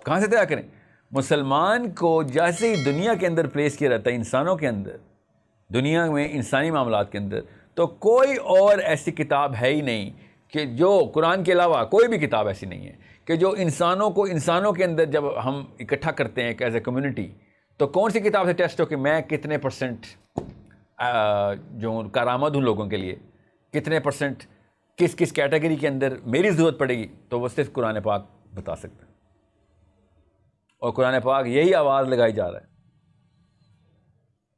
کہاں سے طے کریں؟ مسلمان کو جیسے ہی دنیا کے اندر پلیس کیا جاتا ہے، انسانوں کے اندر، دنیا میں انسانی معاملات کے اندر، تو کوئی اور ایسی کتاب ہے ہی نہیں کہ جو قرآن کے علاوہ کوئی بھی کتاب ایسی نہیں ہے کہ جو انسانوں کو انسانوں کے اندر جب ہم اکٹھا کرتے ہیں ایز اے کمیونٹی، تو کون سی کتاب سے ٹیسٹ ہو کہ میں کتنے پرسنٹ جو کارآمد ہوں لوگوں کے لیے، کتنے پرسنٹ کس کس کیٹیگری کے اندر میری ضرورت پڑے گی، تو وہ صرف قرآن پاک بتا سکتا ہے. اور قرآن پاک یہی آواز لگائی جا رہا ہے.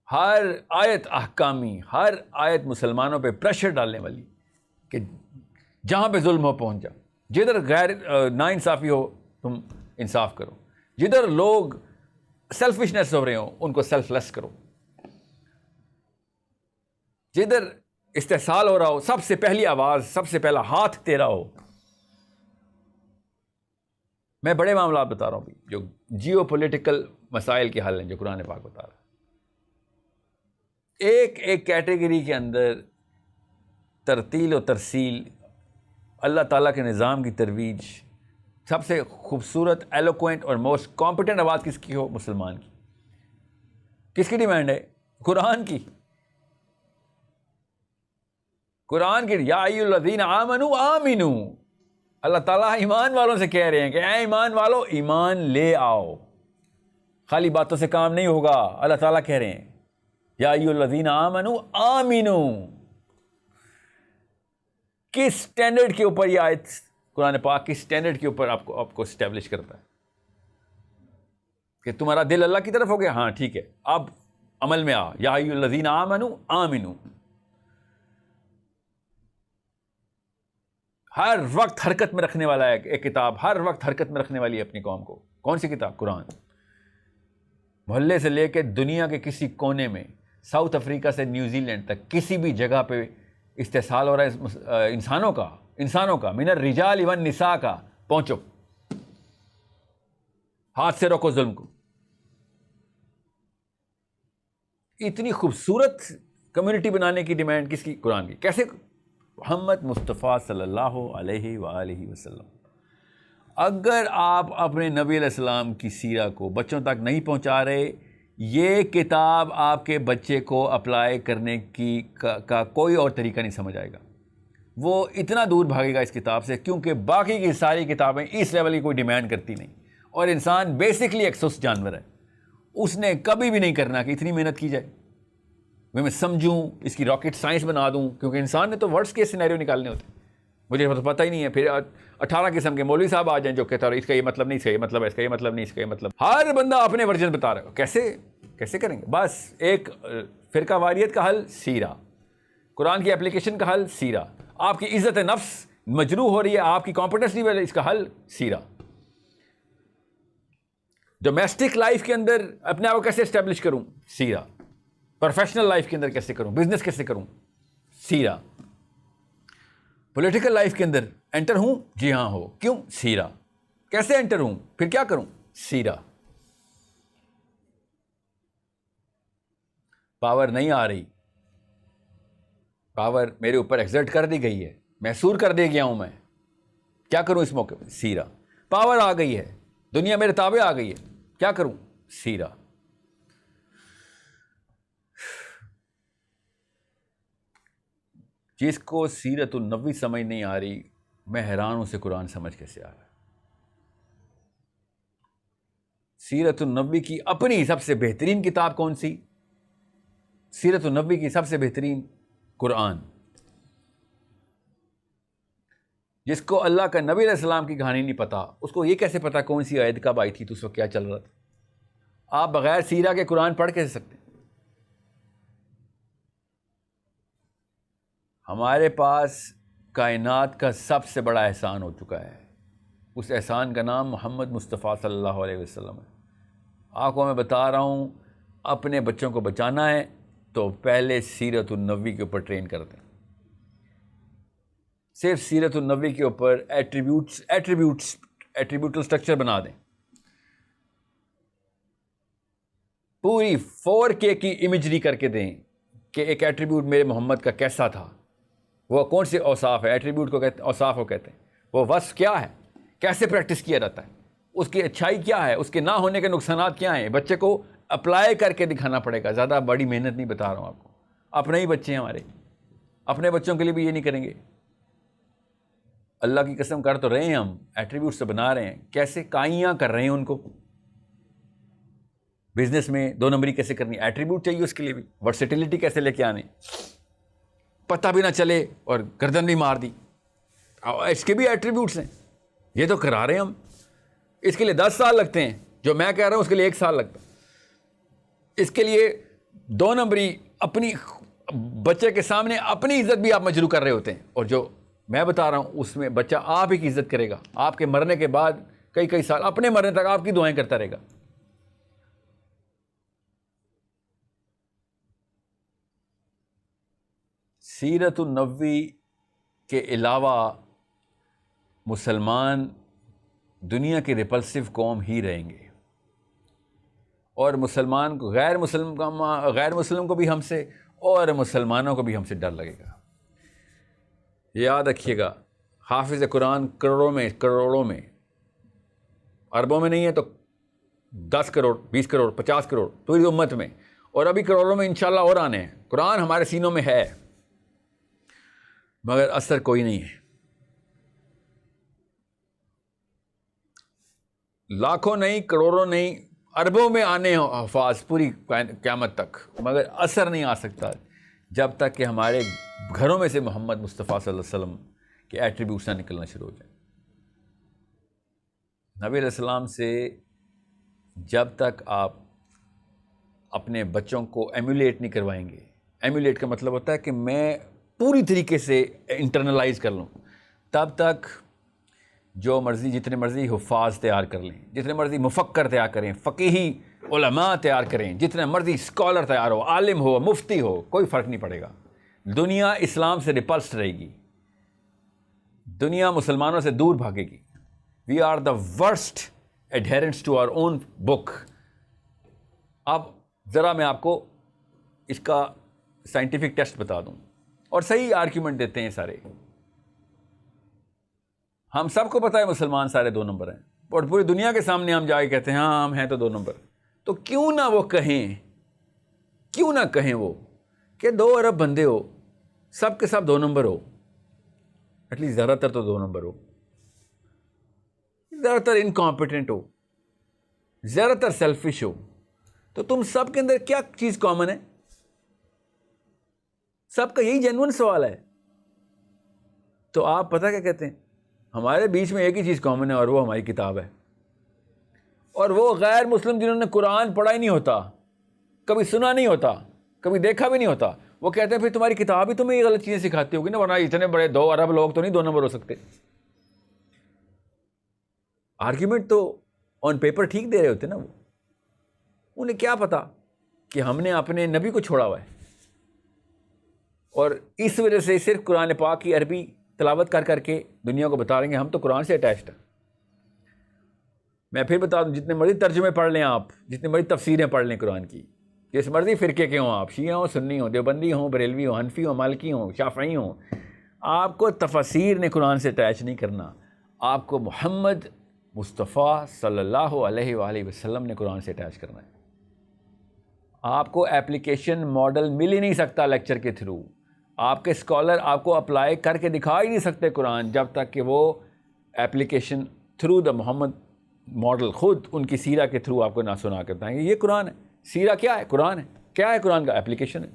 ہر آیت احکامی، ہر آیت مسلمانوں پہ پریشر ڈالنے والی کہ جہاں پہ ظلم ہو پہنچ جا، جدھر غیر نا انصافی ہو تم انصاف کرو، جدھر لوگ سیلفشنس ہو رہے ہوں ان کو سیلف لیس کرو، جدھر استحصال ہو رہا ہو سب سے پہلی آواز، سب سے پہلا ہاتھ تیرا ہو. میں بڑے معاملات بتا رہا ہوں جو جیو پولیٹیکل مسائل کے حل ہیں جو قرآن پاک بتا رہا ہے. ایک ایک کیٹیگری کے اندر ترتیل و ترسیل، اللہ تعالیٰ کے نظام کی ترویج. سب سے خوبصورت، ایلوکوینٹ اور موسٹ کمپیٹنٹ آواز کس کی ہو؟ مسلمان کی. کس کی ڈیمانڈ ہے؟ قرآن کی. قرآن کی یا ایھا الذین آمنوا آمنوا. اللہ تعالیٰ ایمان والوں سے کہہ رہے ہیں کہ اے ایمان والو ایمان لے آؤ. خالی باتوں سے کام نہیں ہوگا. اللہ تعالیٰ کہہ رہے ہیں یا ایھا الذین آمنوا آمنوا. کس سٹینڈرڈ کے اوپر یہ آیت قرآن پاک کس سٹینڈرڈ کے اوپر آپ کو اسٹیبلش کرتا ہے کہ تمہارا دل اللہ کی طرف ہو گیا؟ ہاں ٹھیک ہے، اب عمل میں آ. یا ایھا الذین آمنوا آمنوا. ہر وقت حرکت میں رکھنے والا ہے ایک کتاب، ہر وقت حرکت میں رکھنے والی ہے اپنی قوم کو. کون سی کتاب؟ قرآن. محلے سے لے کے دنیا کے کسی کونے میں، ساؤتھ افریقہ سے نیوزی لینڈ تک، کسی بھی جگہ پہ استحصال ہو رہا ہے انسانوں کا من الرجال والنساء کا. پہنچو، ہاتھ سے روکو ظلم کو. اتنی خوبصورت کمیونٹی بنانے کی ڈیمانڈ کس کی؟ قرآن کی. کیسے؟ محمد مصطفیٰ صلی اللہ علیہ وآلہ وسلم. اگر آپ اپنے نبی علیہ السلام کی سیرہ کو بچوں تک نہیں پہنچا رہے، یہ کتاب آپ کے بچے کو اپلائی کرنے کا کوئی اور طریقہ نہیں سمجھ آئے گا. وہ اتنا دور بھاگے گا اس کتاب سے، کیونکہ باقی کی ساری کتابیں اس لیول کی کوئی ڈیمانڈ کرتی نہیں. اور انسان بیسکلی ایک سست جانور ہے. اس نے کبھی بھی نہیں کرنا کہ اتنی محنت کی جائے، میں سمجھوں، اس کی راکٹ سائنس بنا دوں، کیونکہ انسان نے تو ورڈس کے سینیریو نکالنے ہوتے ہیں. مجھے تو پتہ ہی نہیں ہے. پھر 18 قسم کے مولوی صاحب آ جائیں جو کہتا ہے اس کا یہ مطلب نہیں، اس کا یہ مطلب ہے، اس کا یہ مطلب نہیں، اس کا یہ مطلب. ہر بندہ اپنے ورژن بتا رہا ہے. کیسے کریں گے؟ بس ایک فرقہ واریت کا حل سیرہ، قرآن کی اپلیکیشن کا حل سیرہ. آپ کی عزت نفس مجروح ہو رہی ہے، آپ کی کمپیٹنس نہیں ہے، اس کا حل سیرہ. ڈومیسٹک لائف کے اندر اپنے آپ کو کیسے اسٹیبلش کروں؟ سیرہ. پروفیشنل لائف کے اندر کیسے کروں؟ بزنس کیسے کروں؟ سیرہ. پولیٹیکل لائف کے اندر انٹر ہوں؟ جی ہاں ہو. کیوں؟ سیرہ. کیسے انٹر ہوں؟ پھر کیا کروں؟ سیرہ. پاور نہیں آ رہی، پاور میرے اوپر ایگزرٹ کر دی گئی ہے، محصور کر دے گیا ہوں میں، کیا کروں اس موقع پہ؟ سیرہ. پاور آ گئی ہے، دنیا میرے تابع آ گئی ہے، کیا کروں؟ سیرہ. جس کو سیرت النبی سمجھ نہیں آ رہی، میں حیران ہوں سے قرآن سمجھ کیسے آ رہا ہے. سیرت النبی کی اپنی سب سے بہترین کتاب کون سی؟ سیرت النبی کی سب سے بہترین قرآن. جس کو اللہ کا نبی علیہ السلام کی کہانی نہیں پتا، اس کو یہ کیسے پتا کون سی آیت کب آئی تھی تو اس وقت کیا چل رہا تھا؟ آپ بغیر سیرہ کے قرآن پڑھ کیسے سکتے ہیں؟ ہمارے پاس کائنات کا سب سے بڑا احسان ہو چکا ہے. اس احسان کا نام محمد مصطفیٰ صلی اللہ علیہ وسلم ہے. آپ کو میں بتا رہا ہوں، اپنے بچوں کو بچانا ہے تو پہلے سیرت النبی کے اوپر ٹرین کر دیں. صرف سیرت النبی کے اوپر ایٹریبیوٹل سٹرکچر بنا دیں. پوری 4K کی امیجری کر کے دیں کہ ایک ایٹریبیوٹ میرے محمد کا کیسا تھا، وہ کون سے اوصاف ہے. ایٹریبیوٹ کو کہتے ہیں، اوصاف کو کہتے ہیں. وہ وصف کیا ہے، کیسے پریکٹس کیا جاتا ہے. اس کی اچھائی کیا ہے, اس کے نہ ہونے کے نقصانات کیا ہیں. بچے کو اپلائی کر کے دکھانا پڑے گا. زیادہ بڑی محنت نہیں بتا رہا ہوں آپ کو. اپنے ہی بچے ہیں ہمارے, اپنے بچوں کے لیے بھی یہ نہیں کریں گے. اللہ کی قسم کر تو رہے ہیں ہم, ایٹریبیوٹس تو بنا رہے ہیں, کیسے کائیاں کر رہے ہیں ان کو. بزنس میں 2 نمبری کیسے کرنی, ایٹریبیوٹ چاہیے اس کے لیے بھی. ورسٹیلٹی کیسے لے کے آنے, پتہ بھی نہ چلے اور گردن بھی مار دی, اس کے بھی ایٹریبیوٹس ہیں. یہ تو کرا رہے ہیں ہم. اس کے لیے 10 سال لگتے ہیں, جو میں کہہ رہا ہوں اس کے لیے 1 سال لگتا. اس کے لیے 2 نمبری اپنی بچے کے سامنے اپنی عزت بھی آپ مجروح کر رہے ہوتے ہیں, اور جو میں بتا رہا ہوں اس میں بچہ آپ ہی کی عزت کرے گا. آپ کے مرنے کے بعد کئی سال, اپنے مرنے تک آپ کی دعائیں کرتا رہے گا. سیرت النبوی کے علاوہ مسلمان دنیا کی ریپلسو قوم ہی رہیں گے, اور مسلمان کو غیر مسلم کو بھی ہم سے, اور مسلمانوں کو بھی ہم سے ڈر لگے گا. یاد رکھیے گا, حافظ قرآن کروڑوں میں, اربوں میں نہیں ہے تو 10 کروڑ 20 کروڑ 50 کروڑ پوری امت میں, اور ابھی کروڑوں میں انشاءاللہ اور آنے ہیں. قرآن ہمارے سینوں میں ہے, مگر اثر کوئی نہیں ہے. لاکھوں نہیں, کروڑوں نہیں, اربوں میں آنے حفاظ پوری قیامت تک, مگر اثر نہیں آ سکتا جب تک کہ ہمارے گھروں میں سے محمد مصطفیٰ صلی اللہ علیہ وسلم کے ایٹریبیوٹس نہ نکلنا شروع ہو جائیں. نبی علیہ السلام سے جب تک آپ اپنے بچوں کو ایمولیٹ نہیں کروائیں گے, ایمولیٹ کا مطلب ہوتا ہے کہ میں پوری طریقے سے انٹرنلائز کر لوں, تب تک جو مرضی جتنے مرضی حفاظ تیار کر لیں, جتنے مرضی مفکر تیار کریں, فقیہی علماء تیار کریں, جتنے مرضی اسکالر تیار ہو, عالم ہو, مفتی ہو, کوئی فرق نہیں پڑے گا. دنیا اسلام سے ریپلسڈ رہے گی, دنیا مسلمانوں سے دور بھاگے گی. We are the worst adherents to our own book. اب ذرا میں آپ کو اس کا سائنٹیفک ٹیسٹ بتا دوں, اور صحیح آرگیومنٹ دیتے ہیں سارے. ہم سب کو پتہ ہے مسلمان سارے 2 نمبر ہیں, اور پوری دنیا کے سامنے ہم جا کے کہتے ہیں ہاں ہم ہیں تو 2 نمبر. تو کیوں نہ وہ کہیں وہ کہ 2 ارب بندے ہو, سب کے سب 2 نمبر ہو, ایٹ لیسٹ زیادہ تر تو 2 نمبر ہو, زیادہ تر انکمپیٹنٹ ہو, زیادہ تر سیلفش ہو. تو تم سب کے اندر کیا چیز کامن ہے؟ سب کا یہی جینوئن سوال ہے. تو آپ پتہ کیا کہتے ہیں, ہمارے بیچ میں ایک ہی چیز کامن ہے, اور وہ ہماری کتاب ہے. اور وہ غیر مسلم جنہوں نے قرآن پڑھا ہی نہیں ہوتا, کبھی سنا نہیں ہوتا, کبھی دیکھا بھی نہیں ہوتا, وہ کہتے ہیں پھر تمہاری کتاب ہی تمہیں یہ غلط چیزیں سکھاتی ہوگی نا, ورنہ اتنے بڑے 2 ارب لوگ تو نہیں 2 نمبر ہو سکتے. آرگیومنٹ تو آن پیپر ٹھیک دے رہے ہوتے نا وہ, انہیں کیا پتا کہ ہم نے اپنے نبی کو چھوڑا ہوا ہے. اور اس وجہ سے صرف قرآن پاک کی عربی تلاوت کر کے دنیا کو بتا رہے ہیں ہم تو قرآن سے اٹیچڈ ہیں. میں پھر بتا دوں, جتنے مرضی ترجمے پڑھ لیں آپ, جتنے مرضی تفسیریں پڑھ لیں قرآن کی, جس مرضی فرقے کے ہوں آپ, شیعہ ہوں, سنی ہوں, دیوبندی ہوں, بریلوی ہوں, حنفی ہوں, مالکی ہوں, شافعی ہوں, آپ کو تفاسیر نے قرآن سے اٹیچ نہیں کرنا. آپ کو محمد مصطفیٰ صلی اللہ علیہ وآلہ وسلم نے قرآن سے اٹیچ کرنا ہے. آپ کو ایپلیکیشن ماڈل مل ہی نہیں سکتا لیکچر کے تھرو. آپ کے اسکالر آپ کو اپلائی کر کے دکھا ہی نہیں سکتے قرآن, جب تک کہ وہ application through the Muhammad model خود ان کی سیرہ کے تھرو آپ کو نہ سنا کے بتائیں گے یہ قرآن ہے. سیرہ کیا ہے؟ قرآن ہے. کیا ہے قرآن کا؟ ایپلیکیشن ہے.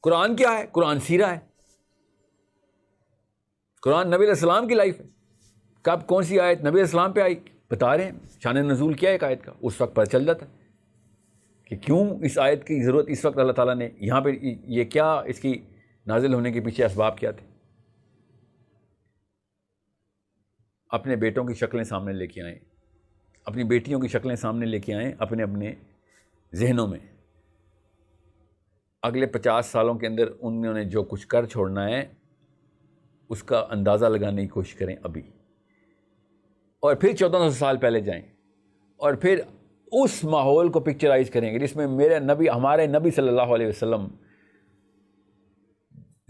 قرآن کیا ہے؟ قرآن سیرہ ہے. قرآن نبی علیہ السلام کی لائف ہے. کب کون سی آیت نبی علیہ السلام پہ آئی بتا رہے ہیں, شان نزول کیا ہے ایک آیت کا, اس وقت پتہ چل جاتا ہے کہ کیوں اس آیت کی ضرورت اس وقت اللہ تعالیٰ نے یہاں پہ, یہ کیا اس کی نازل ہونے کے پیچھے اسباب کیا تھے. اپنے بیٹوں کی شکلیں سامنے لے کے آئیں, اپنی بیٹیوں کی شکلیں سامنے لے کے آئیں اپنے اپنے ذہنوں میں. اگلے 50 سالوں کے اندر انہوں نے جو کچھ کر چھوڑنا ہے اس کا اندازہ لگانے کی کوشش کریں ابھی, اور پھر 1400 سال پہلے جائیں, اور پھر اس ماحول کو پکچرائز کریں گے جس میں میرے نبی, ہمارے نبی صلی اللہ علیہ وسلم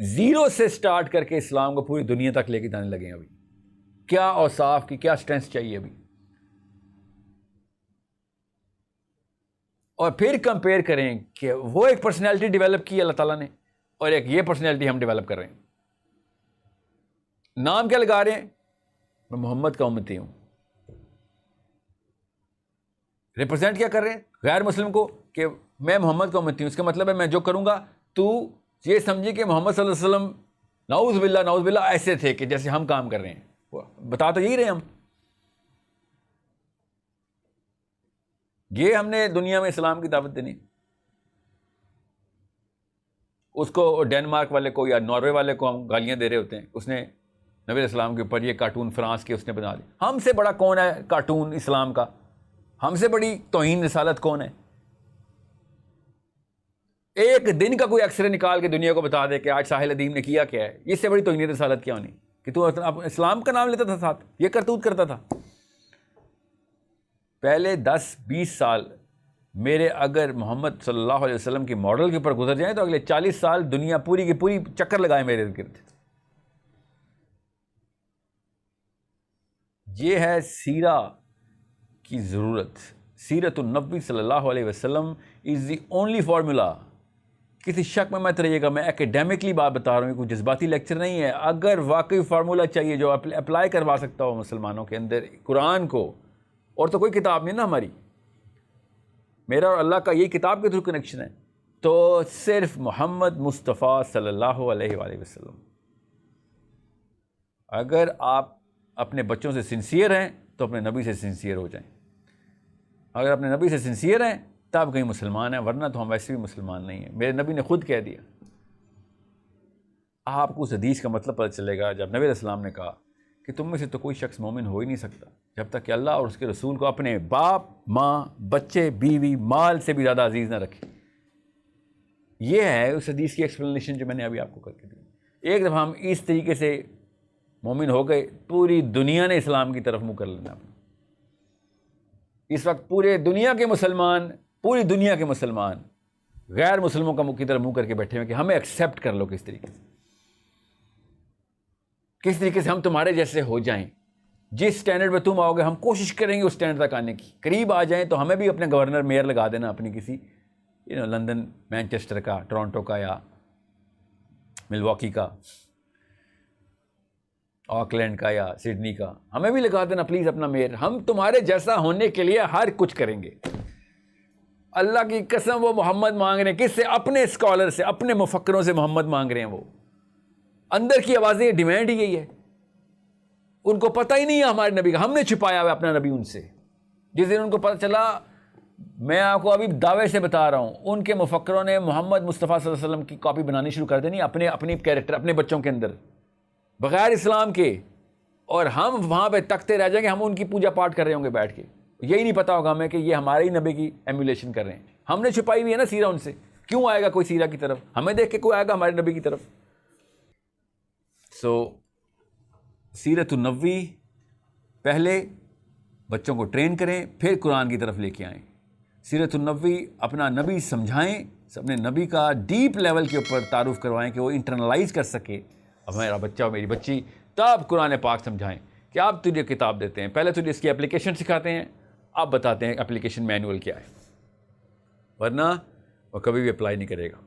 زیرو سے سٹارٹ کر کے اسلام کو پوری دنیا تک لے کے جانے لگے ہیں. ابھی کیا اوصاف کی کیا سٹرینتھ چاہیے ابھی، اور پھر کمپیئر کریں کہ وہ ایک پرسنالٹی ڈیولپ کی اللہ تعالیٰ نے اور ایک یہ پرسنالٹی ہم ڈیولپ کر رہے ہیں. نام کیا لگا رہے ہیں؟ میں محمد کا امتی ہوں. ریپرزینٹ کیا کر رہے ہیں غیر مسلم کو کہ میں محمد کا امتی ہوں. اس کا مطلب ہے میں جو کروں گا تو یہ سمجھے کہ محمد صلی اللہ علیہ وسلم نعوذ باللہ ایسے تھے کہ جیسے ہم کام کر رہے ہیں. بتا تو یہی رہے ہم. یہ ہم نے دنیا میں اسلام کی دعوت دینی. اس کو ڈینمارک والے کو یا ناروے والے کو ہم گالیاں دے رہے ہوتے ہیں، اس نے نبی علیہ السلام کے اوپر یہ کارٹون فرانس کے اس نے بنا لی. ہم سے بڑا کون ہے کارٹون اسلام کا؟ ہم سے بڑی توہین رسالت کون ہے؟ ایک دن کا کوئی ایکسرے نکال کے دنیا کو بتا دے کہ آج ساحل ادیم نے کیا کیا ہے، اس سے بڑی توہین رسالت کیا ہونی کہ تو اسلام کا نام لیتا تھا ساتھ یہ کرتوت کرتا تھا. پہلے 10-20 سال میرے اگر محمد صلی اللہ علیہ وسلم کی ماڈل کے اوپر گزر جائیں تو اگلے 40 سال دنیا پوری کی پوری چکر لگائے میرے ارد گرد. یہ ہے سیرہ کی ضرورت. سیرت النبی صلی اللہ علیہ وسلم از دی اونلی فارمولا. کسی شک میں مت رہیے گا، میں اکیڈیمکلی بات بتا رہا ہوں، کوئی جذباتی لیکچر نہیں ہے. اگر واقعی فارمولا چاہیے جو اپلائی کروا سکتا ہو مسلمانوں کے اندر قرآن کو، اور تو کوئی کتاب نہیں نا ہماری، میرا اور اللہ کا یہی کتاب کے تھرو کنیکشن ہے، تو صرف محمد مصطفیٰ صلی اللہ علیہ وآلہ وسلم. اگر آپ اپنے بچوں سے سنسیئر ہیں تو اپنے نبی سے سنسیئر ہو جائیں. اگر اپنے نبی سے سنسیئر ہیں تب کہیں مسلمان ہیں، ورنہ تو ہم ویسے بھی مسلمان نہیں ہیں. میرے نبی نے خود کہہ دیا. آپ کو اس حدیث کا مطلب پتہ چلے گا جب نبی علیہ السلام نے کہا کہ تم میں سے تو کوئی شخص مومن ہو ہی نہیں سکتا جب تک کہ اللہ اور اس کے رسول کو اپنے باپ، ماں، بچے، بیوی، مال سے بھی زیادہ عزیز نہ رکھے. یہ ہے اس حدیث کی ایکسپلینیشن جو میں نے ابھی آپ کو کر کے دی. ایک دفعہ ہم اس طریقے سے مومن ہو گئے، پوری دنیا نے اسلام کی طرف منہ کر لینا. اس وقت پوری دنیا کے مسلمان غیر مسلموں کا کی طرف منہ کر کے بیٹھے ہیں کہ ہمیں ایکسیپٹ کر لو. کس طریقے سے ہم تمہارے جیسے ہو جائیں. جس سٹینڈرڈ پہ تم آؤ گے ہم کوشش کریں گے اس سٹینڈرڈ تک آنے کی. قریب آ جائیں تو ہمیں بھی اپنے گورنر میئر لگا دینا اپنی کسی لندن، مینچسٹر کا، ٹورانٹو کا یا ملواکی کا، آکلینڈ کا یا سڈنی کا، ہمیں بھی لگا دینا پلیز اپنا میئر. ہم تمہارے جیسا ہونے کے لیے ہر کچھ کریں گے. اللہ کی قسم وہ محمد مانگ رہے ہیں. کس سے؟ اپنے اسکالر سے، اپنے مفکروں سے محمد مانگ رہے ہیں. وہ اندر کی آوازیں، ڈیمانڈ ہی یہی ہے. ان کو پتہ ہی نہیں ہے ہمارے نبی کا. ہم نے چھپایا ہوا اپنا نبی ان سے. جس دن ان کو پتہ چلا، میں آپ کو ابھی دعوے سے بتا رہا ہوں، ان کے مفکروں نے محمد مصطفیٰ صلی اللہ علیہ وسلم کی کاپی بنانی شروع کر دینی اپنی کیریکٹر، اپنے بچوں کے اندر بغیر اسلام کے. اور ہم وہاں پہ تکتے رہ جائیں گے، ہم ان کی پوجا پاٹ کر رہے ہوں گے بیٹھ کے. یہی نہیں پتا ہوگا ہمیں کہ یہ ہمارے ہی نبی کی ایمولیشن کر رہے ہیں. ہم نے چھپائی ہوئی ہے نا سیرہ ان سے. کیوں آئے گا کوئی سیرہ کی طرف؟ ہمیں دیکھ کے کوئی آئے گا ہمارے نبی کی طرف؟ سیرت النبوی پہلے بچوں کو ٹرین کریں، پھر قرآن کی طرف لے کے آئیں. سیرت النبوی اپنا نبی سمجھائیں، اپنے نبی کا ڈیپ لیول کے اوپر تعارف کروائیں کہ وہ انٹرنلائز کر سکے. اب میرا بچہ اور میری بچی، تب قرآن پاک سمجھائیں کہ آپ تجھے کتاب دیتے ہیں، پہلے تجھے اس کی اپلیکیشن سکھاتے ہیں، آپ بتاتے ہیں اپلیکیشن مینول کیا ہے، ورنہ وہ کبھی بھی اپلائی نہیں کرے گا.